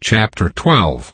Chapter 12.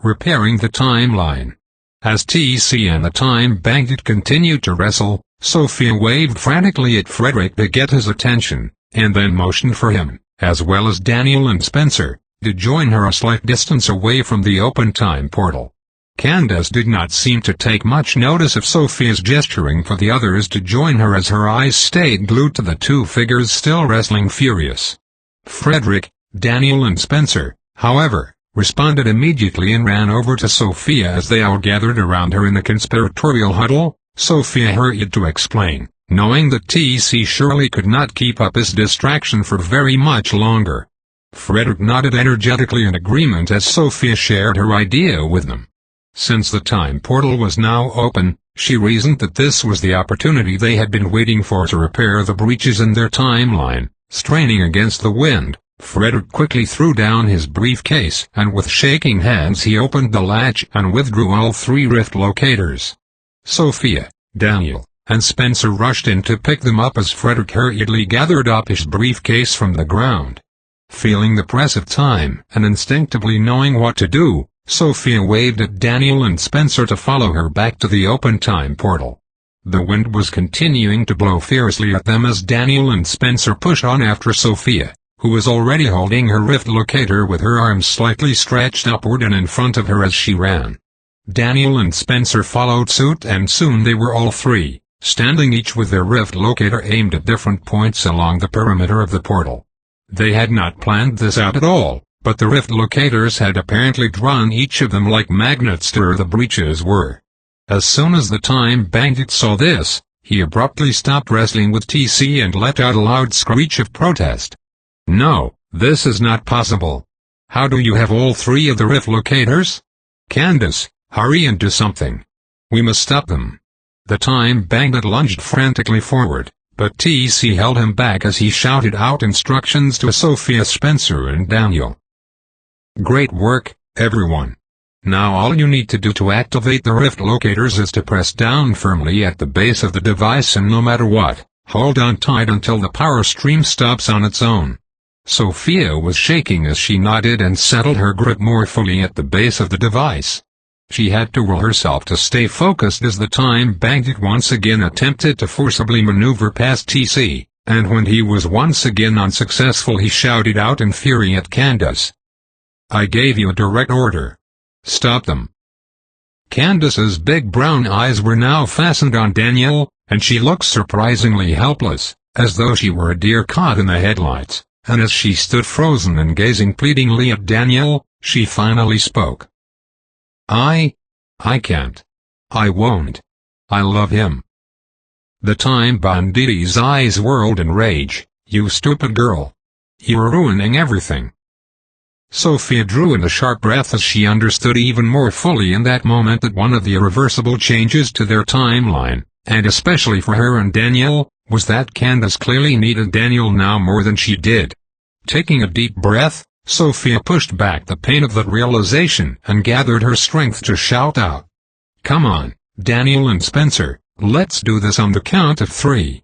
Repairing the Timeline. As TC and the Time Bandit continued to wrestle, Sophia waved frantically at Frederick to get his attention, and then motioned for him, as well as Daniel and Spencer, to join her a slight distance away from the open time portal. Candace did not seem to take much notice of Sophia's gesturing for the others to join her as her eyes stayed glued to the two figures still wrestling furious. Frederick, Daniel and Spencer, however, responded immediately and ran over to Sophia as they all gathered around her in the conspiratorial huddle. Sophia hurried to explain, knowing that TC surely could not keep up his distraction for very much longer. Frederick nodded energetically in agreement as Sophia shared her idea with them. Since the time portal was now open, she reasoned that this was the opportunity they had been waiting for to repair the breaches in their timeline. Straining against the wind, Frederick quickly threw down his briefcase and with shaking hands he opened the latch and withdrew all three rift locators. Sophia, Daniel, and Spencer rushed in to pick them up as Frederick hurriedly gathered up his briefcase from the ground. Feeling the press of time and instinctively knowing what to do, Sophia waved at Daniel and Spencer to follow her back to the open time portal. The wind was continuing to blow fiercely at them as Daniel and Spencer pushed on after Sophia, who was already holding her rift locator with her arms slightly stretched upward and in front of her as she ran. Daniel and Spencer followed suit and soon they were all three, standing each with their rift locator aimed at different points along the perimeter of the portal. They had not planned this out at all, but the rift locators had apparently drawn each of them like magnets to where the breaches were. As soon as the Time Bandit saw this, he abruptly stopped wrestling with TC and let out a loud screech of protest. "No, this is not possible. How do you have all three of the rift locators? Candace, hurry and do something. We must stop them." The Time Bandit lunged frantically forward, but TC held him back as he shouted out instructions to Sophia, Spencer and Daniel. "Great work, everyone. Now all you need to do to activate the rift locators is to press down firmly at the base of the device and no matter what, hold on tight until the power stream stops on its own." Sophia was shaking as she nodded and settled her grip more fully at the base of the device. She had to will herself to stay focused as the Time Bandit once again attempted to forcibly maneuver past TC, and when he was once again unsuccessful he shouted out in fury at Candace. "I gave you a direct order. Stop them." Candace's big brown eyes were now fastened on Daniel, and she looked surprisingly helpless, as though she were a deer caught in the headlights, and as she stood frozen and gazing pleadingly at Daniel, she finally spoke. I can't. I won't. I love him." The Time Bandit's eyes whirled in rage. "You stupid girl. You're ruining everything." Sophia drew in a sharp breath as she understood even more fully in that moment that one of the irreversible changes to their timeline, and especially for her and Daniel, was that Candace clearly needed Daniel now more than she did. Taking a deep breath, Sophia pushed back the pain of that realization and gathered her strength to shout out. "Come on, Daniel and Spencer, let's do this on the count of 3.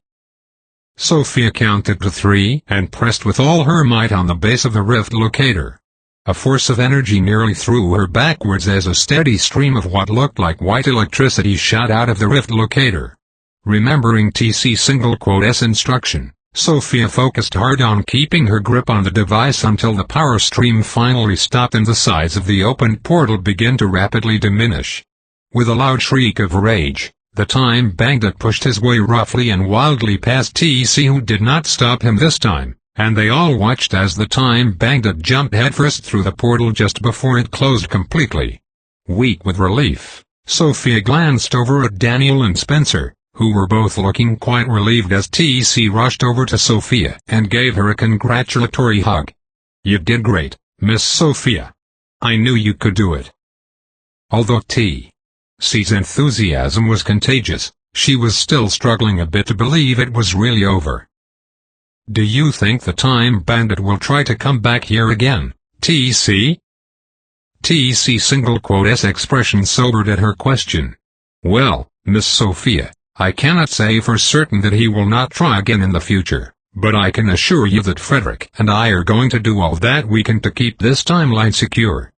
Sophia counted to 3 and pressed with all her might on the base of the rift locator. A force of energy nearly threw her backwards as a steady stream of what looked like white electricity shot out of the rift locator. Remembering TC:*S instruction, Sophia focused hard on keeping her grip on the device until the power stream finally stopped and the size of the opened portal began to rapidly diminish. With a loud shriek of rage, the Time Bandit pushed his way roughly and wildly past TC, who did not stop him this time, and they all watched as the Time Bandit jumped headfirst through the portal just before it closed completely. Weak with relief, Sophia glanced over at Daniel and Spencer, who were both looking quite relieved as TC rushed over to Sophia and gave her a congratulatory hug. "You did great, Miss Sophia. I knew you could do it." Although TC's enthusiasm was contagious, she was still struggling a bit to believe it was really over. "Do you think the Time Bandit will try to come back here again, TC?" TC:*S expression sobered at her question. "Well, Miss Sophia, I cannot say for certain that he will not try again in the future, but I can assure you that Frederick and I are going to do all that we can to keep this timeline secure."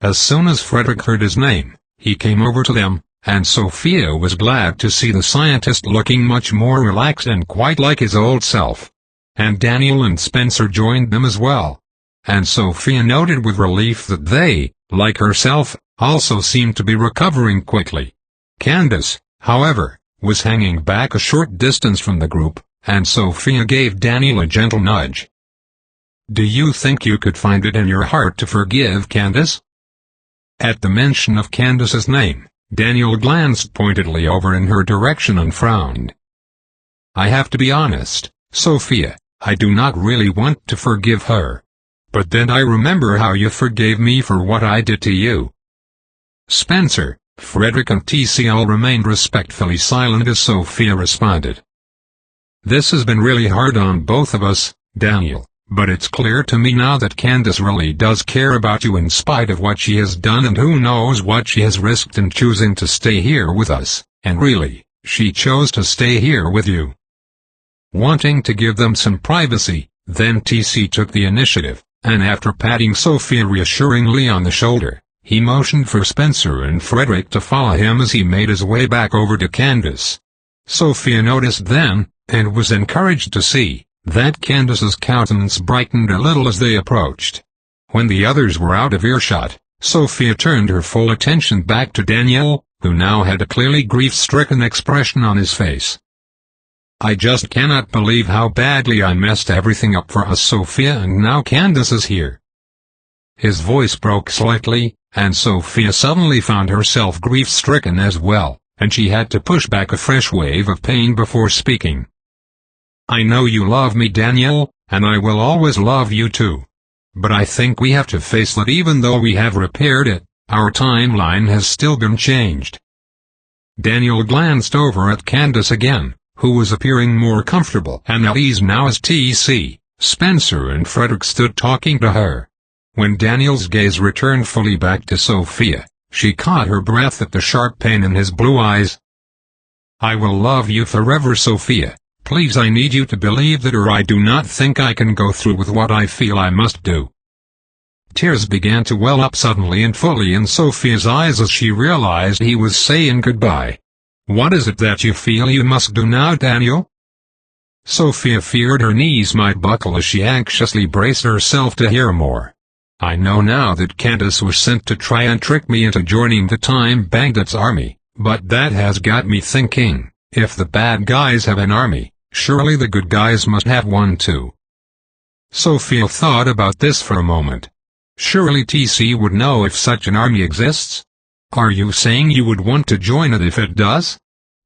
As soon as Frederick heard his name, he came over to them, and Sophia was glad to see the scientist looking much more relaxed and quite like his old self. And Daniel and Spencer joined them as well. And Sophia noted with relief that they, like herself, also seemed to be recovering quickly. Candace, however, was hanging back a short distance from the group, and Sophia gave Daniel a gentle nudge. "Do you think you could find it in your heart to forgive Candace?" At the mention of Candace's name, Daniel glanced pointedly over in her direction and frowned. "I have to be honest, Sophia, I do not really want to forgive her. But then I remember how you forgave me for what I did to you." Spencer, Frederick and TCL remained respectfully silent as Sophia responded. "This has been really hard on both of us, Daniel, but it's clear to me now that Candace really does care about you in spite of what she has done, and who knows what she has risked in choosing to stay here with us, and really, she chose to stay here with you." Wanting to give them some privacy, then TC took the initiative, and after patting Sophia reassuringly on the shoulder, he motioned for Spencer and Frederick to follow him as he made his way back over to Candace. Sophia noticed then, and was encouraged to see, that Candace's countenance brightened a little as they approached. When the others were out of earshot, Sophia turned her full attention back to Daniel, who now had a clearly grief-stricken expression on his face. "I just cannot believe how badly I messed everything up for us, Sophia, and now Candace is here." His voice broke slightly, and Sophia suddenly found herself grief-stricken as well, and she had to push back a fresh wave of pain before speaking. "I know you love me, Daniel, and I will always love you too. But I think we have to face that even though we have repaired it, our timeline has still been changed." Daniel glanced over at Candace again, who was appearing more comfortable and at ease now as TC, Spencer and Frederick stood talking to her. When Daniel's gaze returned fully back to Sophia, she caught her breath at the sharp pain in his blue eyes. "I will love you forever, Sophia. Please, I need you to believe that, or I do not think I can go through with what I feel I must do." Tears began to well up suddenly and fully in Sophia's eyes as she realized he was saying goodbye. "What is it that you feel you must do now, Daniel?" Sophia feared her knees might buckle as she anxiously braced herself to hear more. "I know now that Candace was sent to try and trick me into joining the Time Bandits army, but that has got me thinking, if the bad guys have an army, surely the good guys must have one too." Sophia thought about this for a moment. Surely TC would know if such an army exists? "Are you saying you would want to join it if it does?"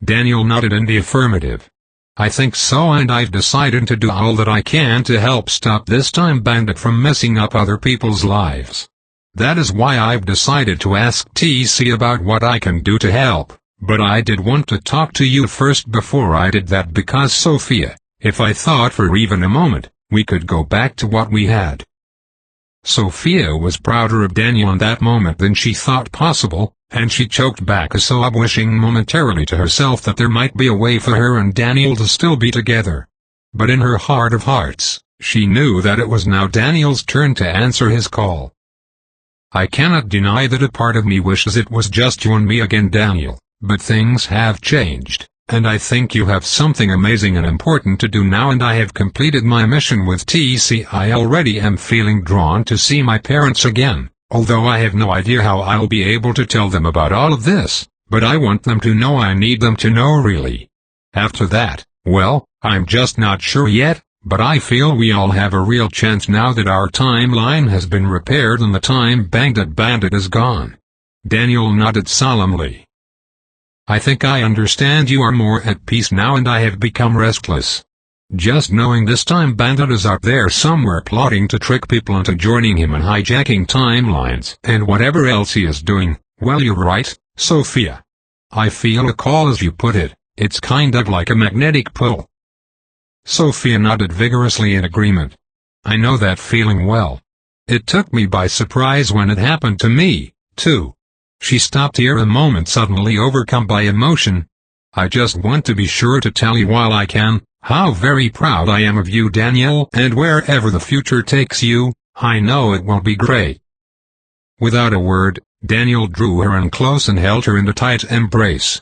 Daniel nodded in the affirmative. "I think so, and I've decided to do all that I can to help stop this Time Bandit from messing up other people's lives. That is why I've decided to ask TC about what I can do to help, but I did want to talk to you first before I did that because, Sophia, if I thought for even a moment, we could go back to what we had." Sophia was prouder of Daniel in that moment than she thought possible, and she choked back a sob, wishing momentarily to herself that there might be a way for her and Daniel to still be together. But in her heart of hearts, she knew that it was now Daniel's turn to answer his call. "I cannot deny that a part of me wishes it was just you and me again, Daniel, but things have changed, and I think you have something amazing and important to do now, and I have completed my mission with TC. I already am feeling drawn to see my parents again, although I have no idea how I'll be able to tell them about all of this, but I want them to know. I need them to know, really. After that, well, I'm just not sure yet, but I feel we all have a real chance now that our timeline has been repaired and the Time Bandit is gone." Daniel nodded solemnly. "I think I understand. You are more at peace now, and I have become restless. Just knowing this Time Bandit is out there somewhere plotting to trick people into joining him and hijacking timelines and whatever else he is doing, well, you're right, Sophia. I feel a call, as you put it. It's kind of like a magnetic pull." Sophia nodded vigorously in agreement. "I know that feeling well. It took me by surprise when it happened to me, too." She stopped here a moment, suddenly overcome by emotion. I just want to be sure to tell you while I can, how very proud I am of you, Daniel, and wherever the future takes you, I know it will be great." Without a word, Daniel drew her in close and held her in a tight embrace.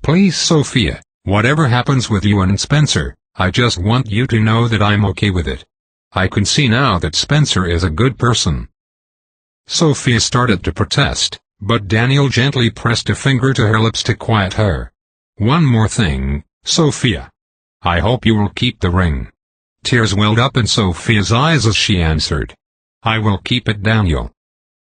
"Please, Sophia, whatever happens with you and Spencer, I just want you to know that I'm okay with it. I can see now that Spencer is a good person." Sophia started to protest, but Daniel gently pressed a finger to her lips to quiet her. "One more thing, Sophia. I hope you will keep the ring." Tears welled up in Sophia's eyes as she answered, "I will keep it, Daniel.